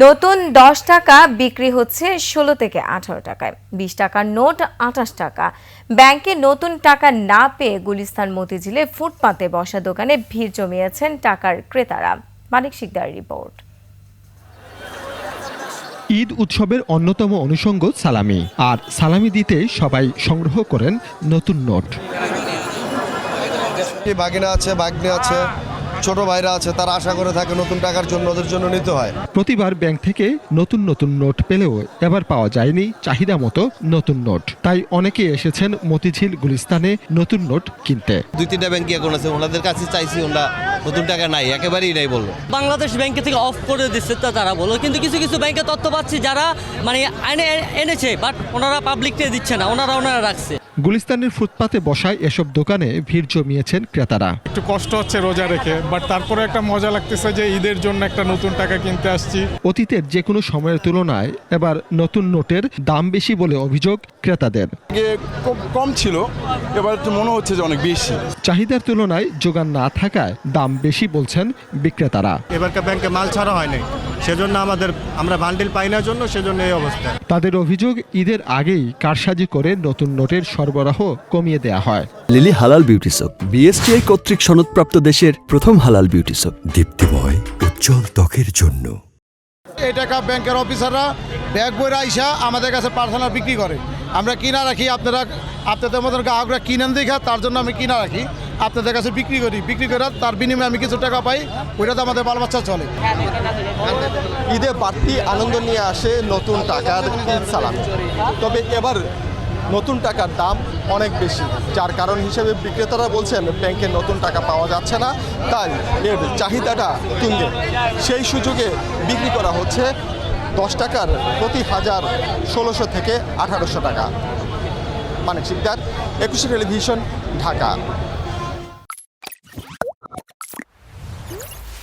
নতুন 10 টাকা বিক্রি হচ্ছে 16 থেকে 18 টাকায়, 20 টাকার নোট 28 টাকা। ব্যাংকে নতুন টাকা না পেয়ে গুলিস্তান মতিঝিলে ফুটপাতে বসা দোকানে ভিড় জমিয়েছেন টাকার ক্রেতারা। মানিক শিকদার রিপোর্ট। ঈদ উৎসবের অন্যতম অনুষঙ্গ সালামি, আর সালামি দিতে সবাই সংগ্রহ করেন নতুন নোট। ভাগিনা আছে, ভাগ্নে আছে, ছোট ভাইরা আছে, তারা আশা করে থাকে নতুন টাকার জন্য, ওদের জন্য নিতে হয়। প্রতিবার ব্যাংক থেকে নতুন নতুন নোট পেলেও এবার পাওয়া যায়নি চাহিদা মতো নতুন নোট, তাই অনেকে এসেছেন মতিঝিল গুলিস্তানে নতুন নোট কিনতে। 2-3টা ব্যাংক এখন আছে, ওনাদের কাছে চাইছি, ওনারা নতুন টাকা নাই, একেবারেই নাই বললো। বাংলাদেশ ব্যাংকে থেকে অফ করে দিচ্ছে তারা বলো, কিন্তু কিছু কিছু ব্যাংকে তথ্য পাচ্ছি যারা মানে এনেছে, বাট ওনারা পাবলিককে দিচ্ছে না, ওনারা রাখছে। গুলিস্তানের ফুটপাতে বসায় এসব দোকানে ভিড় জমিয়েছেন ক্রেতারা। একটু কষ্ট হচ্ছে রোজা রেখে, বাট তারপরে একটা মজা লাগতেছে যে ঈদের জন্য একটা নতুন টাকা কিনতে আসছি। অতীতের যে কোনো সময়ের তুলনায় এবার নতুন নোটের দাম বেশি বলে অভিযোগ ক্রেতাদের। কম ছিল, এবার একটু মনে হচ্ছে যে অনেক বেশি। চাহিদার তুলনায় যোগান না থাকায় দাম বেশি বলছেন বিক্রেতারা। এবারকার ব্যাংকে মাল ছাড়া হয়নি, সেজন্য আমরা বান্ডিল পাই না জন্য সেজন্য এই অবস্থা। তাদের অভিযোগ, ঈদের আগেই কারসাজি করে নতুন নোটের সরবরাহ কমিয়ে দেয়া হয়। লিলি হালাল বিউটি সোপ, বিএসটিআই কর্তৃক সনদপ্রাপ্ত দেশের প্রথম হালাল বিউটি সোপ, দীপ্তিময় উজ্জ্বল ত্বকের জন্য। এই টাকা ব্যাংকের অফিসাররা ব্যাগ বইরা আইসা আমাদের কাছে পার্সোনাল বিক্রি করে, আমরা কিনা রাখি। আপনাদের মতন গ্রাহকরা কিনেন দেখা, তার জন্য আমি কিনা রাখি, আপনাদের কাছে বিক্রি করি। বিক্রি করে তার বিনিময়ে আমি কিছু টাকা পাই, ওইটাতে আমাদের বাল বাচ্চা চলে। ঈদে বাড়তি আনন্দ নিয়ে আসে নতুন টাকার ঈদ সালামি। তবে এবার নতুন টাকার দাম অনেক বেশি, যার কারণ হিসেবে বিক্রেতারা বলছেন ব্যাংকে নতুন টাকা পাওয়া যাচ্ছে না, তাই এর চাহিদাটা তুঙ্গে। সেই সুযোগে বিক্রি করা হচ্ছে 10 টাকার প্রতি হাজার 1600 থেকে 1800 টাকা। মানিক শিকদার, 21 টেলিভিশন, ঢাকা।